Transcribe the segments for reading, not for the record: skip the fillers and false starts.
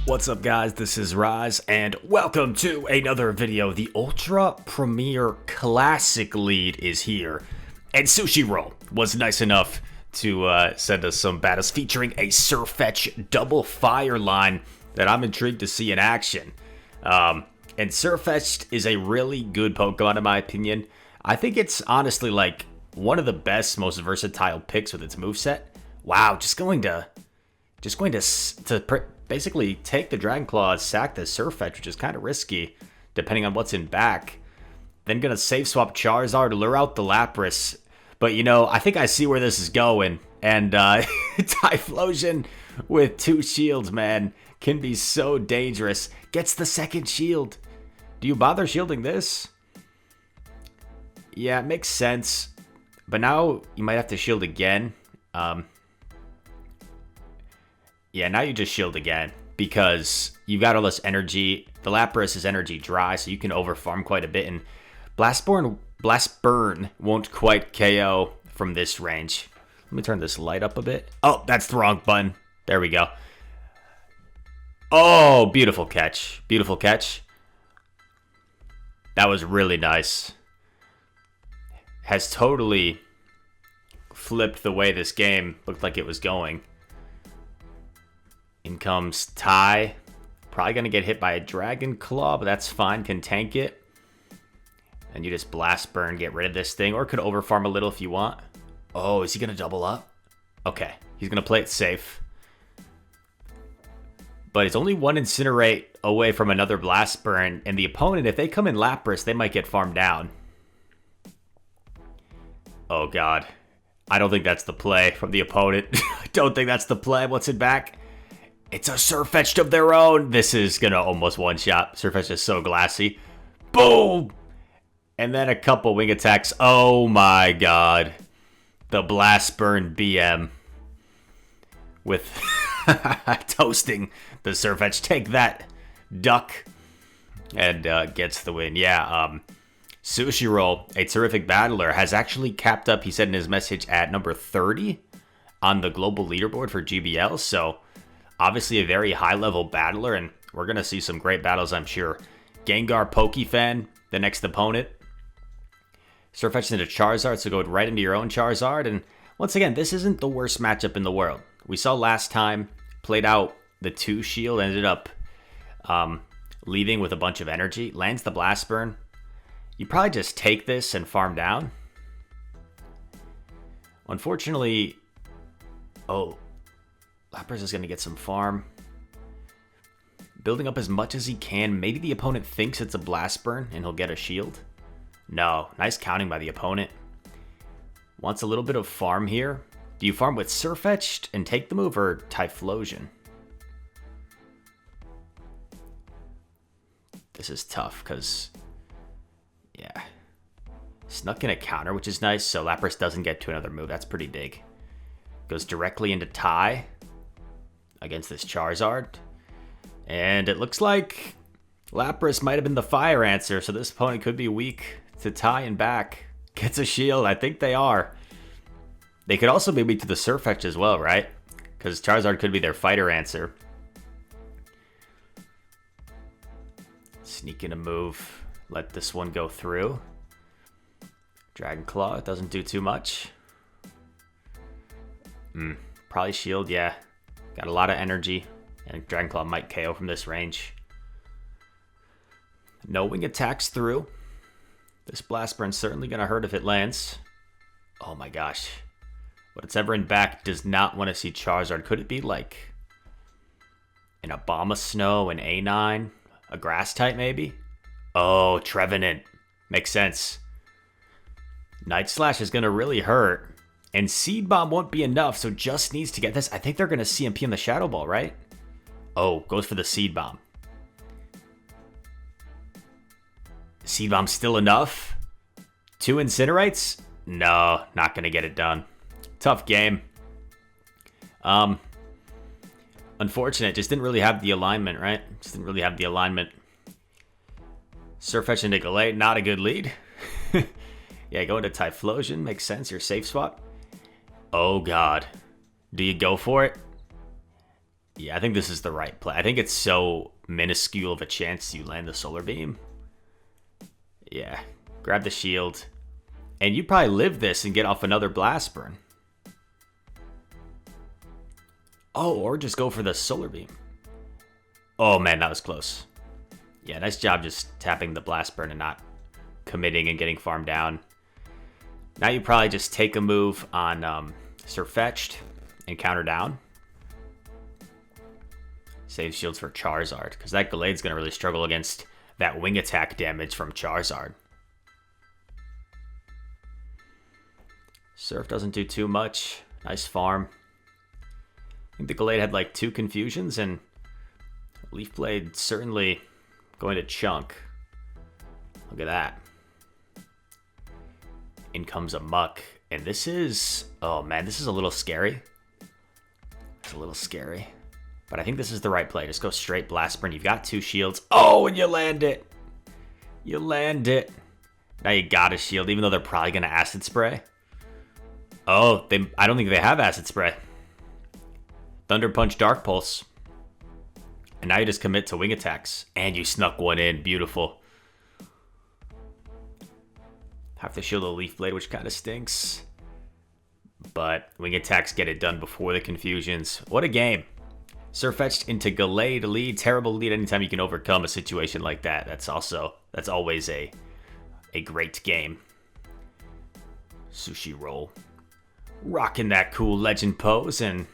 What's up guys, this is Rise, and welcome to another video. The Ultra Premier Classic lead is here, and Sushi Roll was nice enough to send us some battles featuring a Sirfetch'D double fire line that I'm intrigued to see in action. And Sirfetch'D is a really good Pokemon in my opinion. I think it's honestly like one of the best, most versatile picks with its moveset. Wow, just going to basically take the Dragon Claw, sack the Sirfetch'D, which is kind of risky, depending on what's in back. Then gonna save swap Charizard, lure out the Lapras. But you know, I think I see where this is going. And Typhlosion with 2 shields, man, can be so dangerous. Gets the second shield. Do you bother shielding this? Yeah, it makes sense. But now you might have to shield again. Yeah, now you just shield again because you've got all this energy. The Lapras is energy dry, so you can overfarm quite a bit. And Blast Burn won't quite KO from this range. Let me turn this light up a bit. Oh, that's the wrong button. There we go. Oh, beautiful catch. Beautiful catch. That was really nice. Has totally flipped the way this game looked like it was going. In comes Ty. Probably going to get hit by a Dragon Claw, but that's fine. Can tank it. And you just Blast Burn, get rid of this thing. Or could overfarm a little if you want. Oh, is he going to double up? Okay. He's going to play it safe. But it's only 1 Incinerate away from another Blast Burn. And the opponent, if they come in Lapras, they might get farmed down. Oh, God. I don't think that's the play from the opponent. I don't think that's the play. What's in back? It's a Sirfetch'D of their own. This is going to almost one-shot. Sirfetch'D is so glassy. Boom! And then a couple wing attacks. Oh my god. The Blast Burn BM. With toasting the Sirfetch'D. Take that, duck. And gets the win. Yeah, Sushi Roll, a terrific battler, has actually capped up, he said in his message, at number 30 on the global leaderboard for GBL. So obviously a very high-level battler, and we're going to see some great battles, I'm sure. Gengar Pokefan, the next opponent. Sirfetch'd into Charizard, so go right into your own Charizard. And once again, this isn't the worst matchup in the world. We saw last time, played out the 2 shield, ended up leaving with a bunch of energy. Lands the Blast Burn. You probably just take this and farm down. Unfortunately, oh, Lapras is going to get some farm. Building up as much as he can. Maybe the opponent thinks it's a Blast Burn and he'll get a shield. No, nice counting by the opponent. Wants a little bit of farm here. Do you farm with Sirfetch'D and take the move, or Typhlosion? This is tough because, yeah. Snuck in a counter, which is nice, so Lapras doesn't get to another move. That's pretty big. Goes directly into Ty against this Charizard. And it looks like Lapras might have been the fire answer, so this opponent could be weak to Ty and back. Gets a shield. I think they are. They could also be weak to the Sirfetch'D as well, right? Because Charizard could be their fighter answer. Sneak in a move. Let this one go through. Dragon Claw. Doesn't do too much. Probably shield, yeah. Got a lot of energy. And Dragon Claw might KO from this range. No wing attacks through. This Blast Burn's certainly going to hurt if it lands. Oh my gosh. What's ever in back does not want to see Charizard. Could it be like an Abomasnow, an A9, a Grass type maybe? Oh, Trevenant. Makes sense. Night Slash is going to really hurt. And Seed Bomb won't be enough, so just needs to get this. I think they're going to CMP in the Shadow Ball, right? Oh, goes for the Seed Bomb. Seed Bomb still enough? 2 Incinerates? No, not going to get it done. Tough game. Unfortunate. Just didn't really have the alignment, right? Just didn't really have the alignment. Sirfetch'D into Galate, not a good lead. Yeah, go into Typhlosion. Makes sense. Your safe swap. Oh, God. Do you go for it? Yeah, I think this is the right play. I think it's so minuscule of a chance you land the Solar Beam. Yeah, grab the shield. And you probably live this and get off another Blast Burn. Oh, or just go for the Solar Beam. Oh man, that was close. Yeah, nice job just tapping the Blast Burn and not committing and getting farmed down. Now you probably just take a move on Sirfetch'D and counter down. Save shields for Charizard, because that Gallade's going to really struggle against that wing attack damage from Charizard. Surf doesn't do too much. Nice farm. I think the Gallade had like 2 confusions, and Leaf Blade certainly going to chunk. Look at that. In comes a Muck. And this is... Oh man, this is a little scary. It's a little scary. But I think this is the right play. Just go straight Blast Burn. You've got 2 shields. Oh, and you land it. You land it. Now you got a shield, even though they're probably going to Acid Spray. Oh, I don't think they have Acid Spray. Thunder Punch, Dark Pulse. And now you just commit to wing attacks. And you snuck one in. Beautiful. Have to shield a Leaf Blade, which kind of stinks. But wing attacks get it done before the confusions. What a game. Sirfetch'D into Gallade lead. Terrible lead anytime you can overcome a situation like that. That's always a great game. Sushi Roll. Rocking that cool legend pose and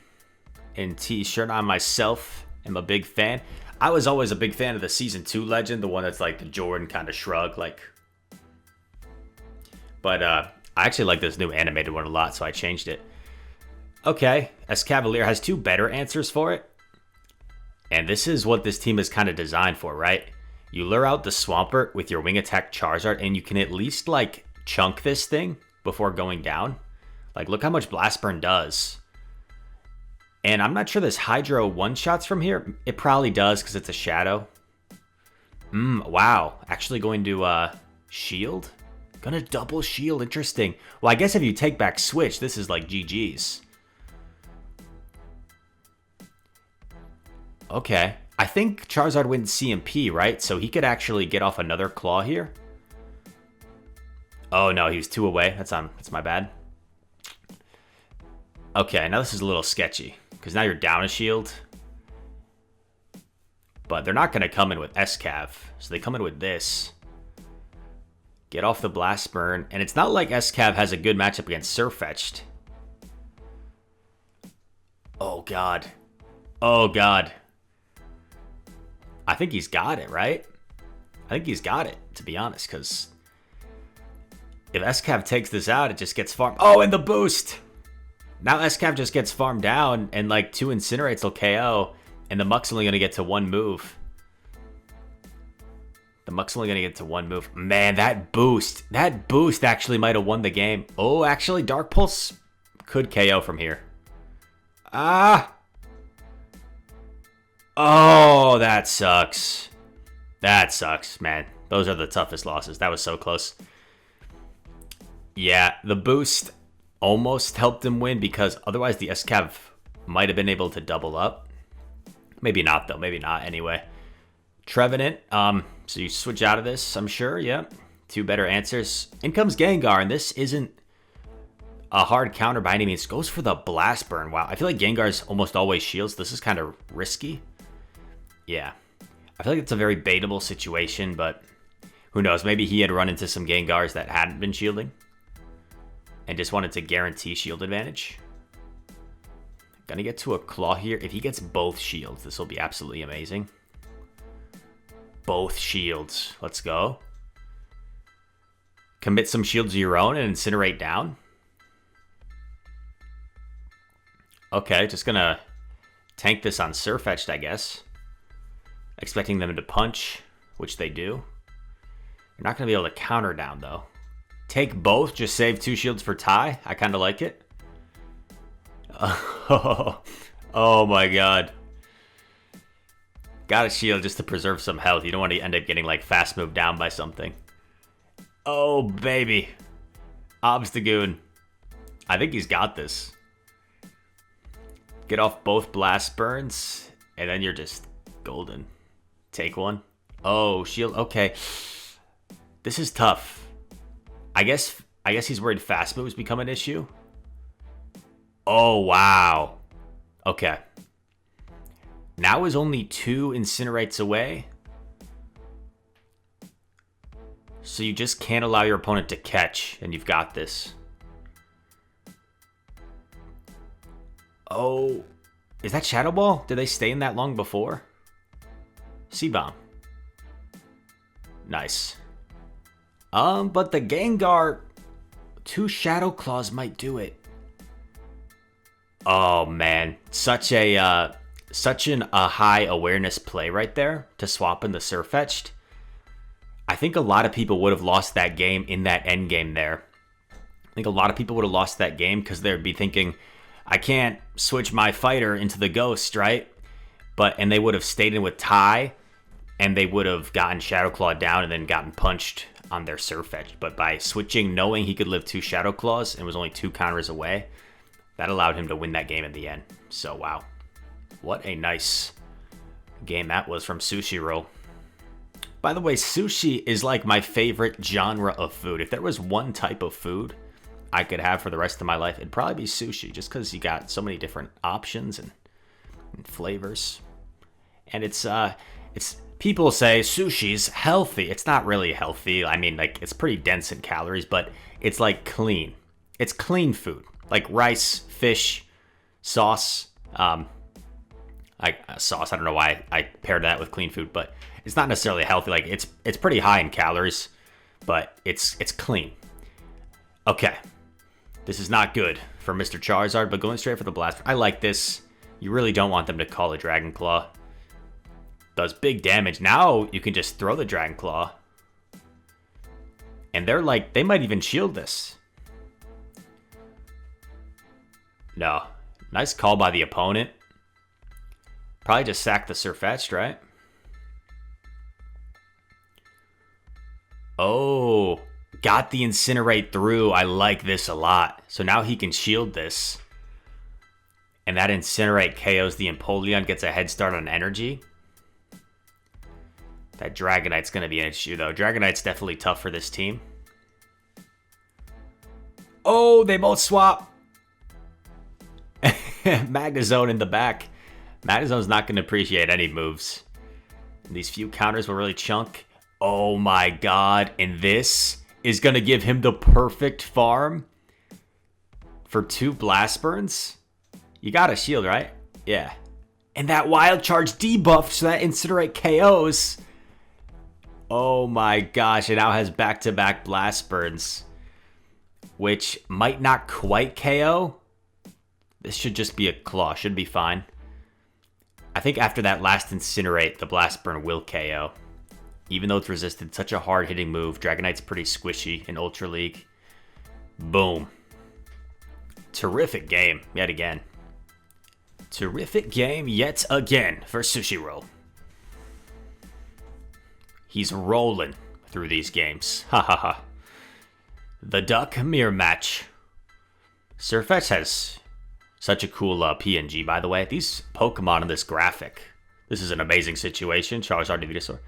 t-shirt on myself. I'm a big fan. I was always a big fan of the Season 2 legend, the one that's like the Jordan kind of shrug, like. But I actually like this new animated one a lot, so I changed it. Okay, Escavalier has 2 better answers for it. And this is what this team is kind of designed for, right? You lure out the Swampert with your wing attack Charizard, and you can at least like chunk this thing before going down. Like, look how much Blast Burn does. And I'm not sure this Hydro one-shots from here. It probably does because it's a Shadow. Wow. Actually going to shield? Gonna double shield. Interesting. Well, I guess if you take back Switch, this is like GG's. Okay. I think Charizard wins CMP, right? So he could actually get off another Claw here. Oh, no. He was 2 away. That's my bad. Okay. Now this is a little sketchy. Because now you're down a shield. But they're not going to come in with Escav. So they come in with this. Get off the Blast Burn. And it's not like Escav has a good matchup against Sirfetch'D. Oh, God. Oh, God. I think he's got it, right? I think he's got it, to be honest. Because if Escav takes this out, it just gets farmed. Oh, and the boost! Now Escav just gets farmed down, and like 2 Incinerates will KO, and the Muck's only going to get to 1 move. The Muck's only going to get to 1 move. Man, that boost actually might have won the game. Oh, actually, Dark Pulse could KO from here. Ah! Oh, that sucks. That sucks, man. Those are the toughest losses. That was so close. Yeah, the boost almost helped him win because otherwise the Escav might have been able to double up. Maybe not, though. Maybe not, anyway. Trevenant. So you switch out of this, I'm sure. Yeah. 2 better answers. In comes Gengar, and this isn't a hard counter by any means. Goes for the Blast Burn. Wow. I feel like Gengar's almost always shields. This is kind of risky. Yeah. I feel like it's a very baitable situation, but who knows? Maybe he had run into some Gengars that hadn't been shielding and just wanted to guarantee shield advantage. Gonna get to a Claw here. If he gets both shields, this will be absolutely amazing. Both shields. Let's go. Commit some shields of your own and Incinerate down. Okay, just gonna tank this on Sirfetch'D, I guess. Expecting them to punch, which they do. You're not gonna be able to counter down, though. Take both, just save 2 shields for tie. I kind of like it. Oh my god. Got a shield just to preserve some health. You don't want to end up getting like fast moved down by something. Oh, baby. Obstagoon. I think he's got this. Get off both Blast Burns. And then you're just golden. Take one. Oh, shield. Okay. This is tough. I guess he's worried fast moves become an issue. Oh, wow. Okay. Now is only 2 Incinerates away. So you just can't allow your opponent to catch, and you've got this. Oh, is that Shadow Ball? Did they stay in that long before? C-Bomb. Nice. But the Gengar, 2 Shadow Claws might do it. Oh man, such an high awareness play right there to swap in the Sirfetch'd. I think a lot of people would have lost that game in that end game there. I think a lot of people would have lost that game because they'd be thinking, I can't switch my fighter into the Ghost, right? And they would have stayed in with Tai, and they would have gotten Shadow Claw down and then gotten punched on their Sirfetch'd. But by switching, knowing he could live 2 Shadow Claws and was only 2 counters away, that allowed him to win that game in the end. So, wow. What a nice game that was from Sushiro. By the way, sushi is like my favorite genre of food. If there was one type of food I could have for the rest of my life, it'd probably be sushi, just because you got so many different options and flavors. And it's people say sushi's healthy. It's not really healthy. I mean, like, it's pretty dense in calories, but it's like clean. It's clean food, like rice, fish, sauce. Sauce. I don't know why I paired that with clean food, but it's not necessarily healthy. Like, it's pretty high in calories, but it's clean. Okay, this is not good for Mr. Charizard, but going straight for the blast. I like this. You really don't want them to call a Dragon Claw. Does big damage. Now you can just throw the Dragon Claw, and they're like, they might even shield this. No, nice call by the opponent. Probably just sack the Sirfetch'd, right? Oh, got the Incinerate through. I like this a lot. So now he can shield this. And that Incinerate KOs the Empoleon, gets a head start on energy. That Dragonite's going to be an issue, though. Dragonite's definitely tough for this team. Oh, they both swap. Magnezone in the back. Magnezone's not going to appreciate any moves. And these few counters will really chunk. Oh my god. And this is going to give him the perfect farm for 2 Blast Burns. You got a shield, right? Yeah. And that Wild Charge debuffed, so that Incinerate KOs. Oh my gosh. It now has back-to-back Blast Burns, which might not quite KO. This should just be a Claw. Should be fine. I think after that last Incinerate, the Blast Burn will KO. Even though it's resisted, such a hard-hitting move. Dragonite's pretty squishy in Ultra League. Boom. Terrific game, yet again. Terrific game, yet again, for Sushiro. He's rolling through these games. Ha ha ha. The Duck Mirror Match. Sirfetch'd has such a cool PNG, by the way. These Pokemon in this graphic. This is an amazing situation. Charizard to Venusaur.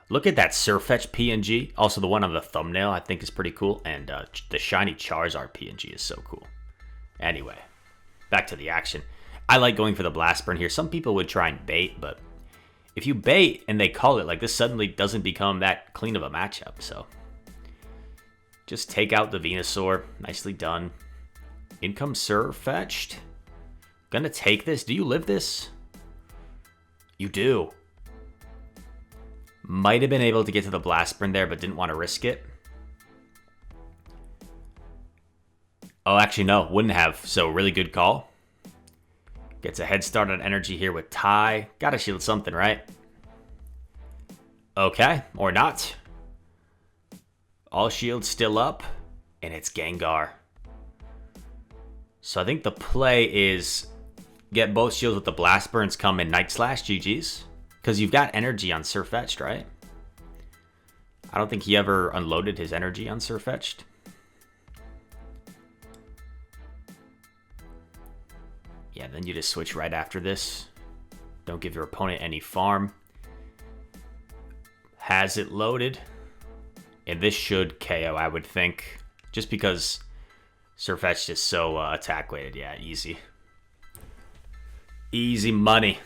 Look at that Sirfetch'd PNG. Also, the one on the thumbnail I think is pretty cool. And the shiny Charizard PNG is so cool. Anyway, back to the action. I like going for the Blast Burn here. Some people would try and bait, but if you bait and they call it, like, this suddenly doesn't become that clean of a matchup. So just take out the Venusaur. Nicely done. In comes Sirfetch'd. Gonna take this. Do you live this? You do. Might have been able to get to the Blast Burn there, but didn't want to risk it. Oh, actually, no. Wouldn't have. So, really good call. Gets a head start on energy here with Tai. Gotta shield something, right? Okay. Or not. All shields still up. And it's Gengar. So, I think the play is get both shields with the Blast Burns come in Night Slash. GG's. Because you've got energy on Sirfetch'd, right? I don't think he ever unloaded his energy on Sirfetch'd. Yeah, then you just switch right after this. Don't give your opponent any farm. Has it loaded. And this should KO, I would think. Just because Sirfetch'd is so attack weighted. Yeah, easy. Easy money.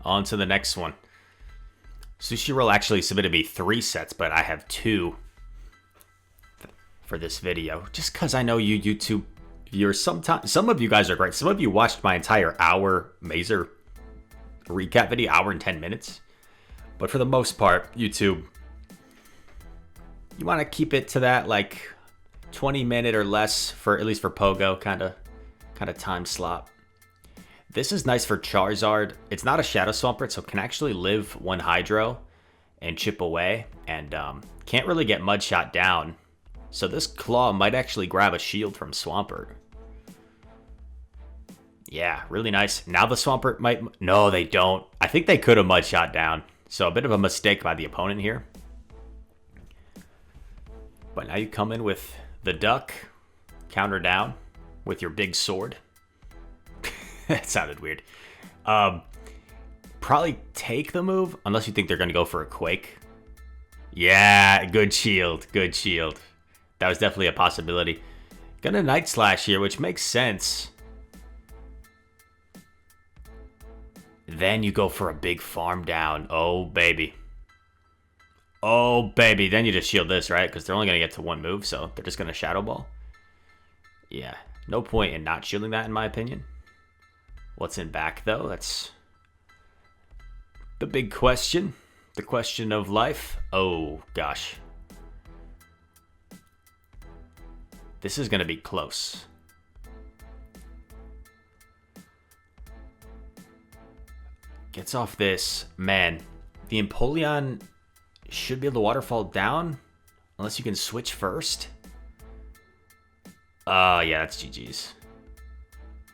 On to the next one. Sushi Roll actually submitted me 3 sets, but I have 2 for this video. Just because I know you YouTube viewers, some of you guys are great. Some of you watched my entire hour Mazer recap video, hour and 10 minutes. But for the most part, YouTube, you want to keep it to that like 20-minute or less for at least for Pogo kind of time slot. This is nice for Charizard. It's not a Shadow Swampert, so can actually live 1 Hydro and chip away, and can't really get Mud Shot down. So this Claw might actually grab a shield from Swampert. Yeah, really nice. Now the Swampert might... No, they don't. I think they could have Mud Shot down. So a bit of a mistake by the opponent here. But now you come in with the Duck, counter down with your big sword. That sounded weird. Probably take the move, unless you think they're going to go for a Quake. Yeah, good shield, good shield. That was definitely a possibility. Gonna Night Slash here, which makes sense. Then you go for a big farm down. Oh, baby. Oh, baby. Then you just shield this, right? Because they're only going to get to 1 move, so they're just going to Shadow Ball. Yeah, no point in not shielding that, in my opinion. What's in back, though? That's the big question. The question of life. Oh, gosh. This is going to be close. Gets off this. Man, the Empoleon should be able to waterfall down. Unless you can switch first. Yeah, that's GG's.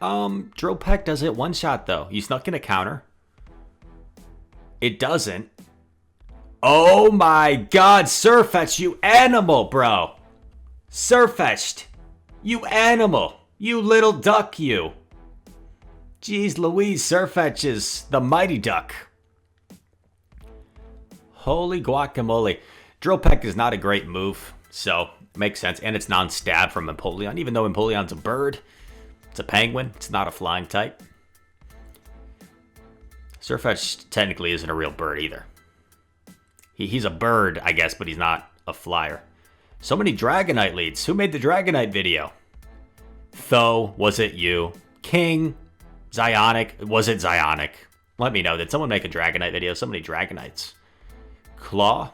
Dropek does it 1-shot, though. You snuck in a counter. It doesn't. Oh my god, Sirfetch'd, you animal, bro. Sirfetch'd, you animal. You little duck, you. Jeez Louise, Sirfetch'd is the mighty duck. Holy guacamole. Dropek is not a great move, so makes sense. And it's non-stab from Empoleon, even though Empoleon's a bird. It's a penguin. It's not a flying type. Sirfetch'd technically isn't a real bird either. He's a bird, I guess, but he's not a flyer. So many Dragonite leads. Who made the Dragonite video? Tho, was it you? King, Zionic, was it Zionic? Let me know. Did someone make a Dragonite video? So many Dragonites. Claw.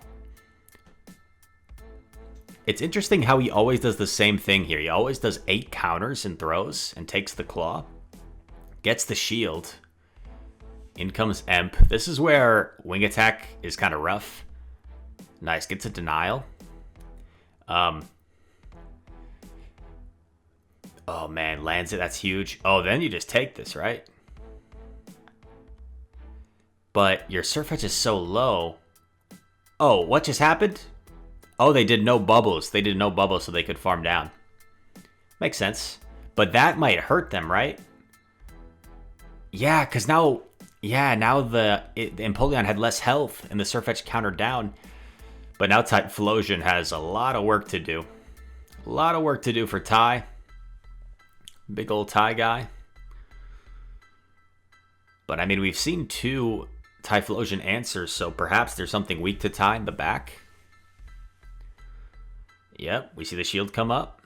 It's interesting how he always does the same thing here. He always does 8 counters and throws and takes the Claw. Gets the shield. In comes Emp. This is where Wing Attack is kind of rough. Nice. Gets a denial. Oh man, lands it. That's huge. Oh, then you just take this, right? But your Sirfetch'd is so low. Oh, what just happened? Oh, they did no bubbles. They did no bubbles so they could farm down. Makes sense. But that might hurt them, right? Yeah, because now... Yeah, now the Empoleon had less health and the Sirfetch'd countered down. But now Typhlosion has a lot of work to do. A lot of work to do for Ty. Big old Ty guy. But I mean, we've seen 2 Typhlosion answers, so perhaps there's something weak to Ty in the back. Yep, we see the shield come up.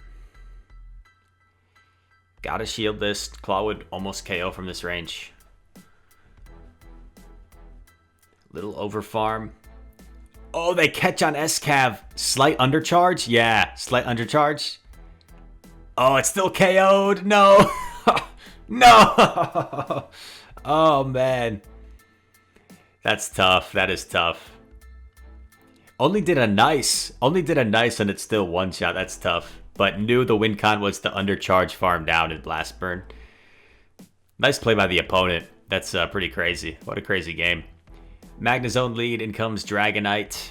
Gotta shield this. Claw would almost KO from this range. Little overfarm. Oh, they catch on S-Cav. Slight undercharge? Yeah, slight undercharge. Oh, it's still KO'd. No. No. Oh, man. That's tough. That is tough. Only did a nice and it's still 1-shot. That's tough. But knew the win con was the undercharge farm down in Blast Burn. Nice play by the opponent. That's pretty crazy. What a crazy game. Magnezone lead, in comes Dragonite.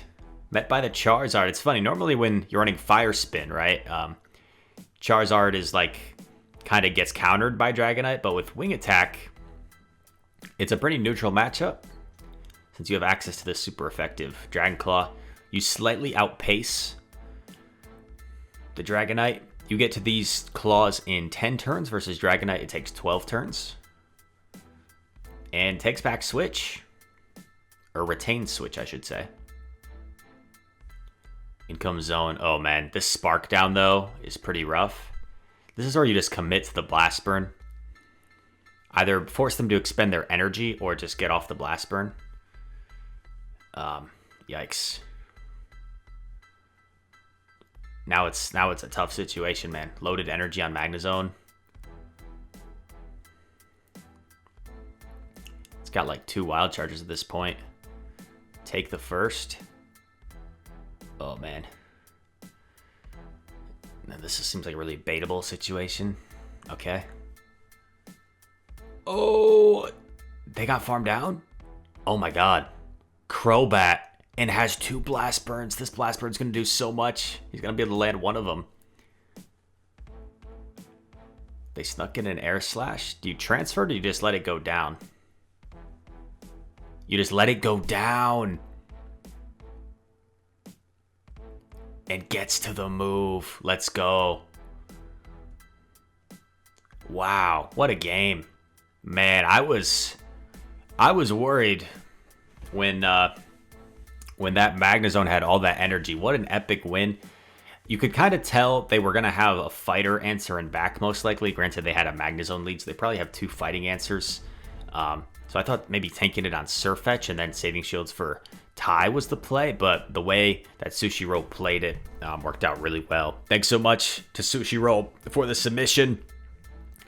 Met by the Charizard. It's funny, normally when you're running Fire Spin, right? Charizard is like, kind of gets countered by Dragonite, but with Wing Attack, It's a pretty neutral matchup since you have access to this super effective Dragon Claw. You slightly outpace the Dragonite. You get to these claws in 10 turns versus Dragonite, it takes 12 turns. And takes back switch. Or retain switch, I should say. Income zone. Oh man, this spark down though is pretty rough. This is where you just commit to the blast burn. Either force them to expend their energy or just get off the blast burn. Yikes. Now it's a tough situation, man. Loaded energy on Magnezone. It's got like 2 wild charges at this point. Take the first. Oh man. Now this seems like a really baitable situation. Okay. Oh, they got farmed down? Oh my god. Crobat. And has 2 blast burns. This blast burn's going to do so much. He's going to be able to land one of them. They snuck in an air slash. Do you transfer or do you just let it go down? You just let it go down. And gets to the move. Let's go. Wow. What a game. Man, I was worried when that Magnezone had all that energy. What an epic win. You could kind of tell they were going to have a fighter answering back, most likely. Granted, they had a Magnezone lead, so they probably have 2 fighting answers. So I thought maybe tanking it on Sirfetch'd and then saving shields for Tai was the play, but the way that Sushiro played it worked out really well. Thanks so much to Sushiro for the submission.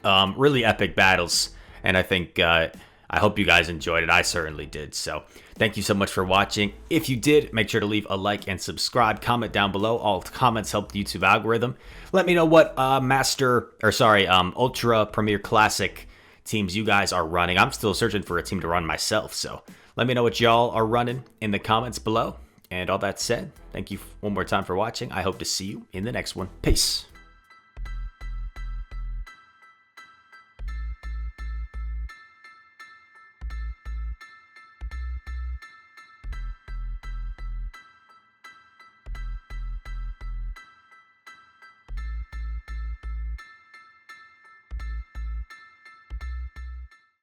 Really epic battles, and I think I hope you guys enjoyed it. I certainly did. So thank you so much for watching. If you did, make sure to leave a like and subscribe. Comment down below. All comments help the YouTube algorithm. Let me know what Ultra Premier Classic teams you guys are running. I'm still searching for a team to run myself. So let me know what y'all are running in the comments below. And all that said, thank you one more time for watching. I hope to see you in the next one. Peace.